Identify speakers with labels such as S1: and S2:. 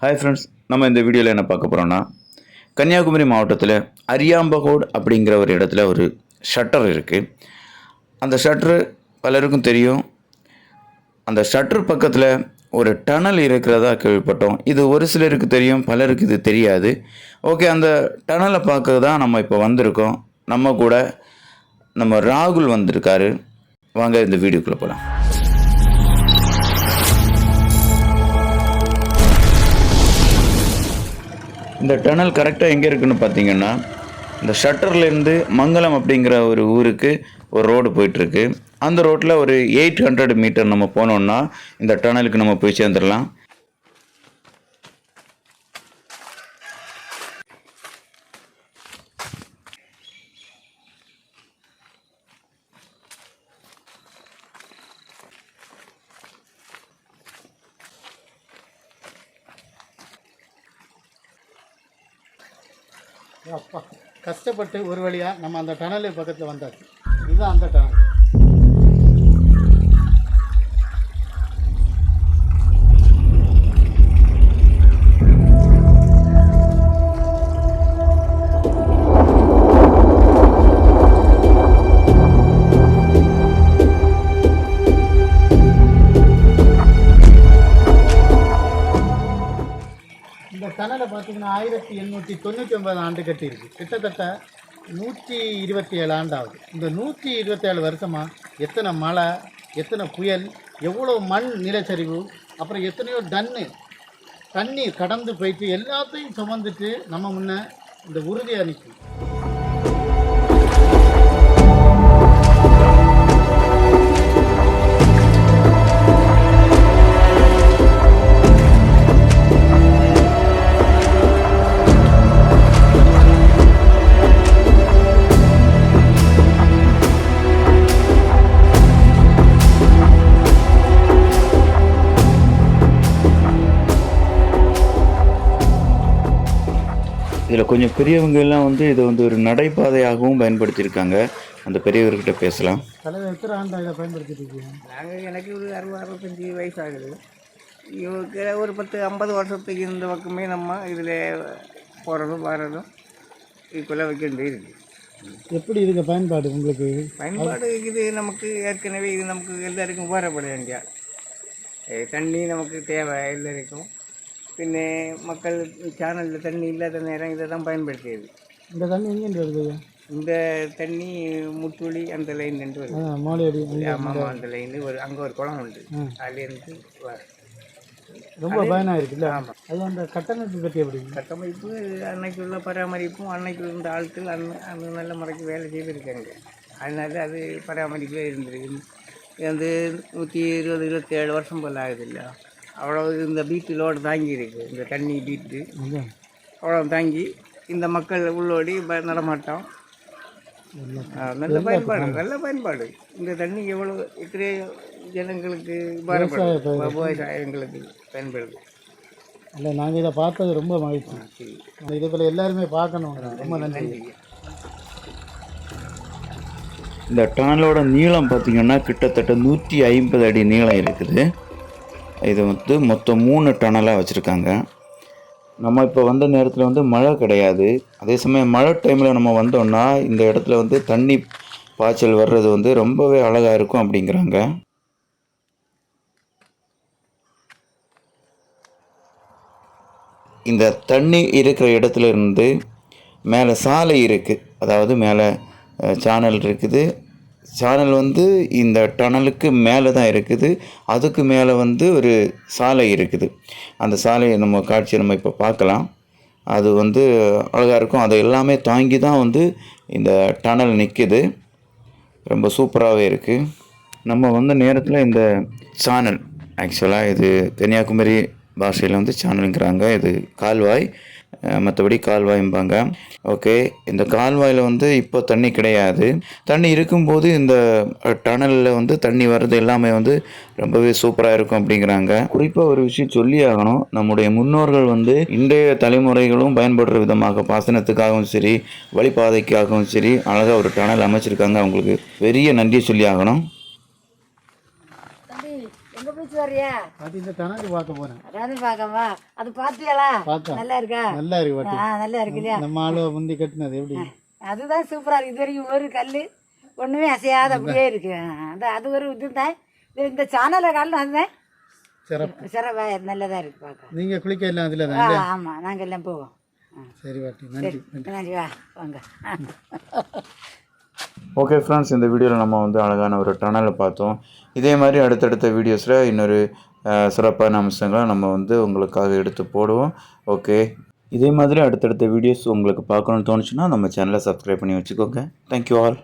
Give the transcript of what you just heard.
S1: Hi friends, நம்ம இந்த வீடியோவில் என்ன பார்க்க போகிறோம்னா, கன்னியாகுமரி மாவட்டத்தில் அரியாம்பகோடு அப்படிங்கிற ஒரு இடத்துல ஒரு ஷட்டர் இருக்குது. அந்த ஷட்ரு பலருக்கும் தெரியும். அந்த ஷட்ரு பக்கத்தில் ஒரு டனல் இருக்கிறதா கேள்விப்பட்டோம். இது ஒரு சிலருக்கு தெரியும், பலருக்கு இது தெரியாது. ஓகே, அந்த டனலை பார்க்க தான் நம்ம இப்போ வந்திருக்கோம். நம்ம கூட நம்ம ராகுல் வந்திருக்காரு. வாங்க இந்த வீடியோக்குள்ளே போகலாம். இந்த டனல் கரெக்டாக எங்கே இருக்குதுன்னு பார்த்தீங்கன்னா, இந்த ஷட்டர்லேருந்து மங்கலம் அப்படிங்கிற ஒரு ஊருக்கு ஒரு ரோடு போயிட்டுருக்கு. அந்த ரோட்டில் ஒரு 800 மீட்டர் நம்ம போனோம்னா இந்த டனலுக்கு நம்ம போய் சேர்ந்துடலாம்.
S2: அப்பா கஷ்டப்பட்டு ஒரு வழியாக நம்ம அந்த டனலு பக்கத்தில் வந்தாச்சு. இதுதான் அந்த டனல். இந்த டனலை பார்த்தீங்கன்னா 1899 ஆண்டு கட்டியிருக்கு. கிட்டத்தட்ட 127 ஆண்டு ஆகுது. இந்த 127 வருஷமாக எத்தனை மழை, எத்தனை புயல், எவ்வளோ மண் நிலச்சரிவு, அப்புறம் எத்தனையோ தண்ணீர் கடந்து போயிட்டு எல்லாத்தையும் சுமந்துட்டு நம்ம முன்ன இந்த உறுதியாக நிற்கும்.
S1: இதில் கொஞ்சம் பெரியவங்க எல்லாம் இதை ஒரு நடைபாதையாகவும் பயன்படுத்தியிருக்காங்க. அந்த பெரியவர்கிட்ட பேசலாம்.
S2: தலைவர் எத்தனை ஆண்டு இதை பயன்படுத்திட்டு இருக்கீங்க?
S3: எனக்கு ஒரு 65 வயசு ஆகுது. இவருக்கு ஒரு 10-50 வருஷத்துக்கு இந்த பக்கமே நம்ம இதில் போகிறதும் வர்றதும் இதுக்குள்ளே வைக்க வேண்டியிருக்கு.
S2: எப்படி இதுக்கு பயன்பாடு உங்களுக்கு?
S3: பயன்பாடு இது நமக்கு ஏற்கனவே இது நமக்கு எல்லாருக்கும் உபகாரப்பட வேண்டிய தண்ணி நமக்கு தேவை எல்லாருக்கும். பின்ன மக்கள் சேனலில் தண்ணி இல்லாத நேரம் இதை தான் பயன்படுத்தியது.
S2: இந்த தண்ணி எங்கேருந்து வருது?
S3: இந்த தண்ணி முட்டுளி அந்த லைன்லேருந்து வருது.
S2: மாலையடி.
S3: ஆமாம், அந்த லைன் அங்கே ஒரு குளம் உண்டு, அதுலேருந்து
S2: ரொம்ப பயனாக இருக்குல்ல? ஆமாம். அது அந்த கட்டமைப்பு பற்றி எப்படி?
S3: கட்டமைப்பு அன்னைக்கு உள்ள பராமரிப்பும் அன்னைக்கு இருந்த ஆட்கள் அந்த நல்ல முறைக்கு வேலை செய்திருக்காங்க. அதனால அது பராமரிப்பே இருந்திருக்கு. இது 120-127 வருஷம் போல் ஆகுது இல்லையா? அவ்வளோ இந்த பீட்டிலோடு தாங்கி இருக்குது. இந்த தண்ணி பீட்டு அவ்வளோ தாங்கி இந்த மக்கள் உள்ளோடி நடமாட்டம். நல்ல பயன்பாடு. இந்த தண்ணி எவ்வளோ எத்தனையோ ஜனங்களுக்கு விவசாயங்களுக்கு பயன்படுது.
S2: இல்லை, நாங்கள் இதை பார்த்தது ரொம்ப மகிழ்ச்சி. இதே போல் எல்லாருமே பார்க்கணும். ரொம்ப நன்றி.
S1: இந்த டனலோட நீளம் பார்த்திங்கன்னா கிட்டத்தட்ட 150 அடி நீளம் இருக்குது. இது மொத்தம் 3 டனலாக வச்சுருக்காங்க. நம்ம இப்போ வந்த நேரத்தில் மழை கிடையாது. அதே சமயம் மழை டைமில் நம்ம வந்தோம்னா இந்த இடத்துல தண்ணி பாய்ச்சல் வர்றது ரொம்பவே அழகாக இருக்கும் அப்படிங்கிறாங்க. இந்த தண்ணி இருக்கிற இடத்துல இருந்து மேலே சாலை இருக்குது, அதாவது மேலே சேனல் இருக்குது. சேனல் இந்த டனலுக்கு மேலே தான் இருக்குது. அதுக்கு மேலே ஒரு சாலை இருக்குது. அந்த சாலையை நம்ம காட்சியை நம்ம இப்போ பார்க்கலாம். அது அழகாக இருக்கும். அதை எல்லாமே தாங்கி தான் இந்த டனல் நிற்கிது. ரொம்ப சூப்பராகவே இருக்குது. நம்ம நேரத்தில் இந்த சேனல் ஆக்சுவலாக இது கன்னியாகுமரி பாஷையில் சேனலுங்கிறாங்க. இது கால்வாய், மற்றபடி கால்வாய்ம்பாங்க. ஓகே, இந்த கால்வாயில் இப்போ தண்ணி கிடையாது. தண்ணி இருக்கும்போது இந்த டனலில் தண்ணி வர்றது எல்லாமே ரொம்பவே சூப்பராக இருக்கும் அப்படிங்கிறாங்க. குறிப்பாக ஒரு விஷயம் சொல்லி ஆகணும். நம்முடைய முன்னோர்கள் இன்றைய தலைமுறைகளும் பயன்படுற விதமாக பாசனத்துக்காகவும் சரி, வழிபாதைக்காகவும் சரி அழகாக ஒரு டனல் அமைச்சிருக்காங்க. அவங்களுக்கு பெரிய நன்றி சொல்லி ஆகணும்.
S4: பார்த்துட்டு வர்றியா?
S2: அது இந்த டனல் பார்க்க போறேன்.
S4: அதாவது பார்க்கவா? அது பார்த்தியாளா?
S2: பார்த்தேன்.
S4: நல்லா இருக்கா?
S2: நல்லா இருக்கு பாட்டி.
S4: நல்லா இருக்கு இல்லையா?
S2: நம்ம ஆளு முந்தி கட்டினது எப்படி?
S4: அதுதான் சூப்பரா இருக்கு. இது வரைக்கும் ஒரு கல் ஒண்ணுமே அசையாத அப்படியே இருக்கு. அது ஒரு இதுதான். இந்த சேனலை காலம் அதுதான் சிறப்பா நல்லதா இருக்கு பார்க்க.
S2: நீங்க குளிக்க எல்லாம் அதுல தான்?
S4: ஆமா, நாங்க எல்லாம் போவோம்.
S2: சரி பாட்டி, நன்றி.
S4: நன்றி, வா வாங்க.
S1: ஓகே ஃப்ரெண்ட்ஸ், இந்த வீடியோவில் நம்ம வந்து அழகான ஒரு டனலை பார்த்தோம். இதே மாதிரி அடுத்தடுத்த வீடியோஸில் இன்னொரு சிறப்பான அம்சங்களை நம்ம வந்து உங்களுக்காக எடுத்து போடுவோம். ஓகே, இதே மாதிரி அடுத்தடுத்த வீடியோஸ் உங்களுக்கு பார்க்கணுன்னு தோணுச்சுன்னா நம்ம சேனலை சப்ஸ்கிரைப் பண்ணி வச்சுக்கோங்க. Thank you all.